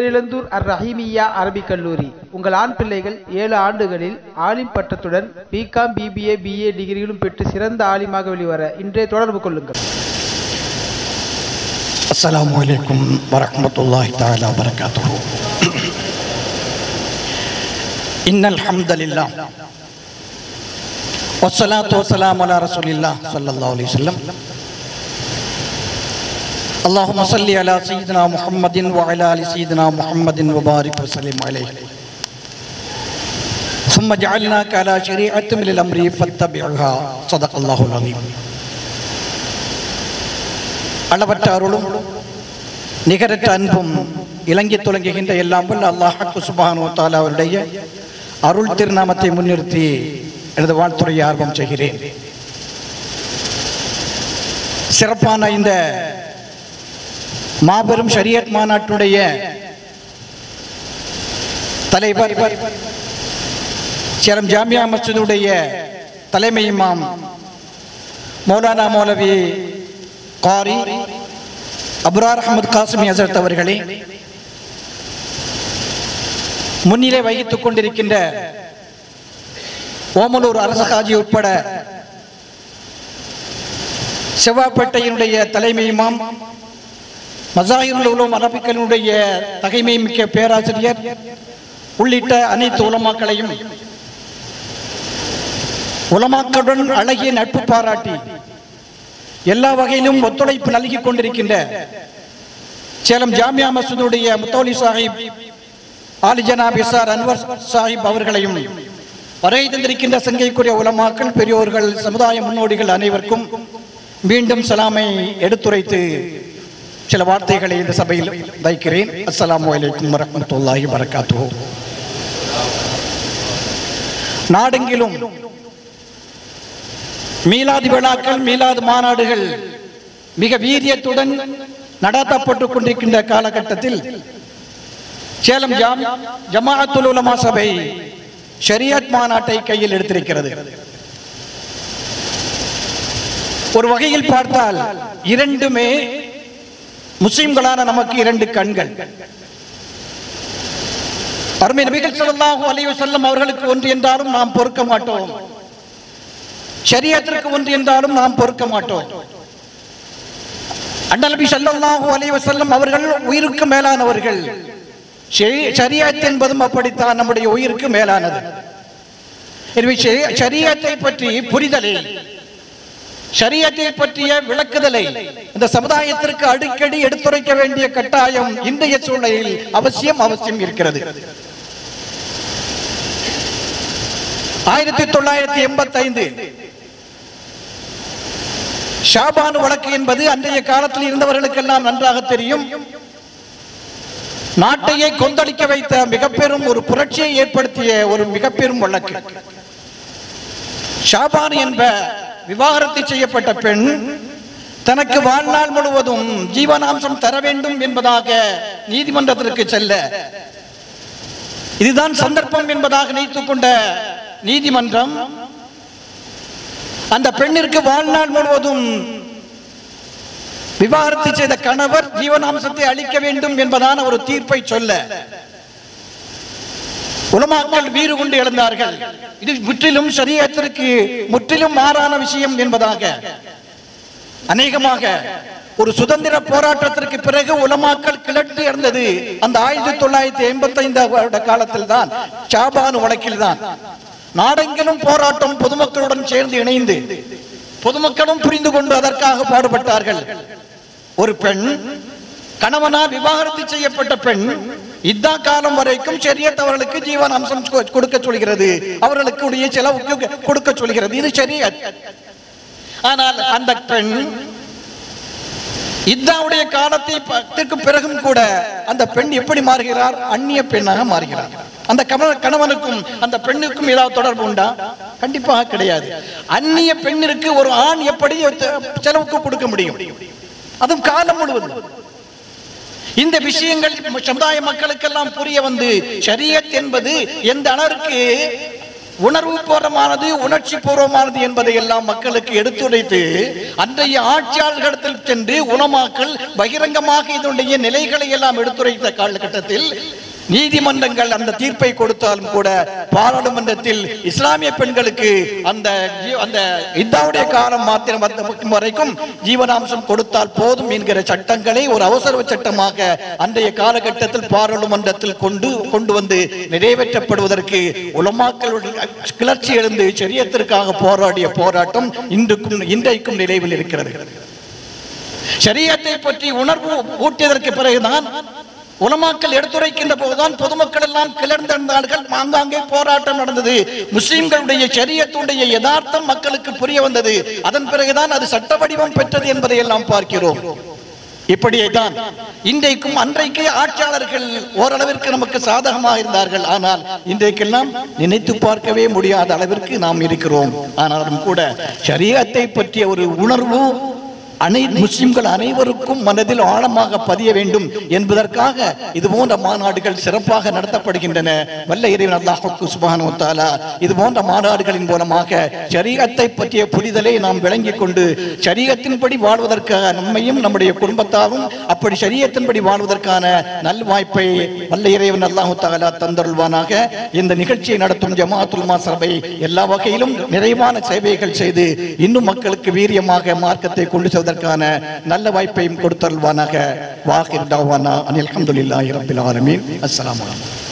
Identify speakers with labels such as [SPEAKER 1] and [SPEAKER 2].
[SPEAKER 1] தேரிழந்தூர் அர் ரஹீமியா அரபிக் கல்லூரி. உங்கள் ஆண் பிள்ளைகள் 7 ஆண்டுகளில் ஆலிம் பட்டத்துடன் பிகாம், பிபிஏ, பிஏ டிகிரிகளும் பெற்று சிறந்த ஆலிமாக வெளிவர இன்றே தொடர்பு கொள்ளுங்கள்.
[SPEAKER 2] அஸ்ஸலாமு அலைக்கும் வரஹ்மத்துல்லாஹி தஆலா வபரகாத்துஹு. இன்னல் ஹம்தலில்லாஹ் வஸ்ஸலாத்து வஸ்ஸலாமு அலா ரசூலில்லாஹ் ஸல்லல்லாஹு அலைஹி வஸல்லம். اللهم صل على سيدنا محمد وعلى ال سيدنا محمد وبارك وسلم عليه ثم جعلناك على شريعة من الأمر فاتبعها صدق الله العظيم. அளவற்ற அருளும் நிகரற்ற அன்பும் இலங்கி துலங்குகின்ற எல்லாம் வல்ல அல்லாஹ் சுப்ஹானஹு வ தஆலா அவருடைய அருள் திருநாமத்தை முன்னிறுத்தி எனது வாழ்த்துறையை ஆரம்பம் செய்கிறேன். சிறப்பான இந்த மாபெரும் ஷரியத் மாநாட்டுடைய தலைவர் சேலம் ஜாமியா மஸ்ஜிதுடைய தலைமை இமாம் மௌலானா மௌலவி காரி அப்ரார் அஹமத் காசிமி ஹசரத் அவர்களே, முன்னிலை வகித்துக் கொண்டிருக்கின்ற ஓமலூர் அரச காஜி உட்பட செவ்வாப்பேட்டையினுடைய தலைமை இமாம் மஸாஹிருல் உலூம் அரபிக்களுடைய தகைமை மிக்க பேராசிரியர் உள்ளிட்ட அனைத்து உலமாக்களையும் உலமாக்களுடன் அழகிய நட்பு பாராட்டி எல்லா வகையிலும் ஒத்துழைப்பு நல்கிக் கொண்டிருக்கின்ற சேலம் ஜாமியா மஸ்ஜிதுடைய முத்தௌலி சாஹிப் ஆலி ஜனாப் எஸ்ஆர் அன்வர் சாஹிப் அவர்களையும் வருகை தந்திருக்கின்ற சங்கைக்குரிய உலமாக்கள், பெரியோர்கள், சமுதாய முன்னோடிகள் அனைவருக்கும் மீண்டும் சலாமை எடுத்துரைத்து சில வார்த்தைகளை இந்த சபையில் வைக்கிறேன். அஸ்ஸலாமு அலைக்கும் வரஹ்மத்துல்லாஹி வபரகாத்துஹு. நாடெங்கிலும் மீலாது விழாக்கள், மீலாது மாநாடுகள் மிக வீரியத்துடன் நடத்தப்பட்டுக் கொண்டிருக்கின்ற காலகட்டத்தில் சேலம் ஜமாஅத்துல் உலமா சபை ஷரியத் மாநாட்டை கையில் எடுத்திருக்கிறது. ஒரு வகையில் பார்த்தால் இரண்டுமே முஸ்லிம்களான நமக்கு 2 கண்கள். அருமை நபிகள் ஸல்லல்லாஹு அலைஹி வஸல்லம் அவர்களுக்கு ஒன்று என்றாலும் நாம் பொறுக்க மாட்டோம், ஷரியத்திற்கு ஒன்று என்றாலும் நாம் பொறுக்க மாட்டோம். அண்ணல் நபி ஸல்லல்லாஹு அலைஹி வஸல்லம் அவர்கள் உயிருக்கு மேலானவர்கள், ஷரியத் என்பதும் அப்படித்தான் நம்முடைய உயிருக்கு மேலானது. எனவே ஷரியத்தை பற்றி புரிதலை, ஷரியத்தை பற்றிய விளக்குதலை இந்த சமுதாயத்திற்கு அடிக்கடி எடுத்துரைக்க வேண்டிய கட்டாயம் இன்றைய சூழலில் அவசியம் இருக்கிறது. 1985 ஷாபான் வழக்கு என்பது அன்றைய காலத்தில் இருந்தவர்களுக்கெல்லாம் நன்றாக தெரியும். நாட்டையே கொந்தளிக்க வைத்த மிகப்பெரும் ஒரு புரட்சியை ஏற்படுத்திய ஒரு மிகப்பெரும் வழக்கு. ஷாபான் என்ப விவாகரத்து செய்யப்பட்ட பெண் தனக்கு வாழ்நாள் முழுவதும் ஜீவனாம்சம் தர வேண்டும் என்பதாக நீதிமன்றத்திற்கு செல்ல, இதுதான் சந்தர்ப்பம் என்பதாக நினைத்துக் கொண்ட நீதிமன்றம் அந்த பெண்ணிற்கு வாழ்நாள் முழுவதும் விவாகரத்து செய்த கணவர் ஜீவனாம்சத்தை அளிக்க வேண்டும் என்பதான ஒரு தீர்ப்பை சொல்ல உலமாக்கள் வீறு கொண்டு எழுந்தார்கள். இது முற்றிலும் ஷரியத்திற்கு முற்றிலும் மாறான விஷயம் என்பதாக அநேகமாக ஒரு சுதந்திர போராட்டத்திற்கு பிறகு உலமாக்கள் கிளர்ந்து இருந்தது அந்த 1985 காலத்தில் தான், ஷாபான் வழக்கில் தான். நாடெங்கிலும் போராட்டம் பொதுமக்களுடன் சேர்ந்து இணைந்து பொதுமக்களும் புரிந்து கொண்டு அதற்காக பாடுபட்டார்கள். ஒரு பெண் கணவனால் விவாகரத்து செய்யப்பட்ட பெண் இத்தா காலம் வரைக்கும் ஷரியத் அவர்களுக்கு ஜீவன் அம்சம் கொடுக்க சொல்கிறது, அவர்களுக்கு உடைய செலவுக்கு கொடுக்க சொல்கிறது, இது ஷரியத். ஆனால் அந்த பெண் இத்தாவுடைய காலத்திற்கு பிறகும் கூட அந்த பெண் எப்படி மாறுகிறார்? அந்நிய பெண்ணாக மாறுகிறார். அந்த கணவனுக்கும் அந்த பெண்ணுக்கும் ஏதாவது தொடர்பு உண்டா? கண்டிப்பாக கிடையாது. அந்நிய பெண்ணிற்கு ஒரு ஆண் எப்படி செலவுக்கு கொடுக்க முடியும்? அதுவும் காலம் முழுவதும். இந்த விஷயங்கள் சமுதாய மக்களுக்கெல்லாம் புரிய வந்து ஷரியத் என்பது எந்த அளவிற்கு உணர்வு பூர்வமானது, உணர்ச்சி பூர்வமானது என்பதை எல்லாம் மக்களுக்கு எடுத்துரைத்து அன்றைய ஆட்சியாளர்களிடத்தில் சென்று உலமாக்கள் பகிரங்கமாக இதனுடைய நிலைகளை எல்லாம் எடுத்துரைத்த காலகட்டத்தில் நீதிமன்றங்கள் அந்த தீர்ப்பை கொடுத்தாலும் கூட பாராளுமன்றத்தில் இஸ்லாமிய பெண்களுக்கு அந்த இதாவுடைய காலம் மாத்திரம் வரைக்கும் ஜீவனாம்சம் கொடுத்தால் போதும் என்கிற சட்டங்களை ஒரு அவசர சட்டமாக அன்றைய காலகட்டத்தில் பாராளுமன்றத்தில் கொண்டு வந்து நிறைவேற்றப்படுவதற்கு உலமாக்களுடைய கிளர்ச்சி எழுந்து ஷரியத்திற்காக போராடிய போராட்டம் இன்றைக்கும் நிலைவில் இருக்கிறது. ஷரியத்தை பற்றி உணர்வு ஊட்டியதற்கு பிறகுதான் உலமாக்கள் எடுத்துரைக்கின்ற போதுதான் பொதுமக்கள் எல்லாம் கிளர்ந்தார்கள். ஆங்காங்கே போராட்டம் நடந்தது. முஸ்லிம்களுடைய ஷரியத்துடைய யதார்த்தம் மக்களுக்கு புரிய வந்தது. அதன் பிறகுதான் அது சட்ட வடிவம் பெற்றது என்பதை எல்லாம் பார்க்கிறோம். இப்படியே தான் இன்றைக்கும் அன்றைக்கு ஆட்சியாளர்கள் ஓரளவிற்கு நமக்கு சாதகமாக இருந்தார்கள். ஆனால் இன்றைக்கெல்லாம் நினைத்து பார்க்கவே முடியாத அளவிற்கு நாம் இருக்கிறோம். ஆனாலும் கூட ஷரியத்தை பற்றிய ஒரு உணர்வு முஸ்லிம்கள் அனைவருக்கும் மனதில் ஆழமாக பதிய வேண்டும் என்பதற்காக இது போன்ற மாநாடுகள் சிறப்பாக நடத்தப்படுகின்றன. வல்ல இறைவன் அல்லாஹ் சுப்ஹானஹு வ தஆலா இது போன்ற மாநாடுகளின் மூலமாக ஷரியத்தை பற்றிய புரிதலை நாம் விளங்கிக் கொண்டு ஷரியத்தின்படி வாழ்வதற்காக நம்மையும் நம்முடைய குடும்பத்தாரும் அப்படி ஷரியத்தின்படி வாழ்வதற்கான நல்வாய்ப்பை வல்ல இறைவன் அல்லாஹ் தஆலா தந்தருள்வானாக. இந்த நிகழ்ச்சியை நடத்தும் ஜமாஅத்துல் உலமா சபை எல்லா வகையிலும் நிறைவான சேவைகள் செய்து இன்னும் மக்களுக்கு வீரியமாக மார்க்கத்தை கொண்டு நல்ல வாய்ப்பையும் கொடுத்தருள்வானாக. வாஹிர் தஅவானா அனில் ஹம்துலில்லாஹி ரப்பில் ஆலமீன். அஸ்ஸலாமு அலைக்கும்.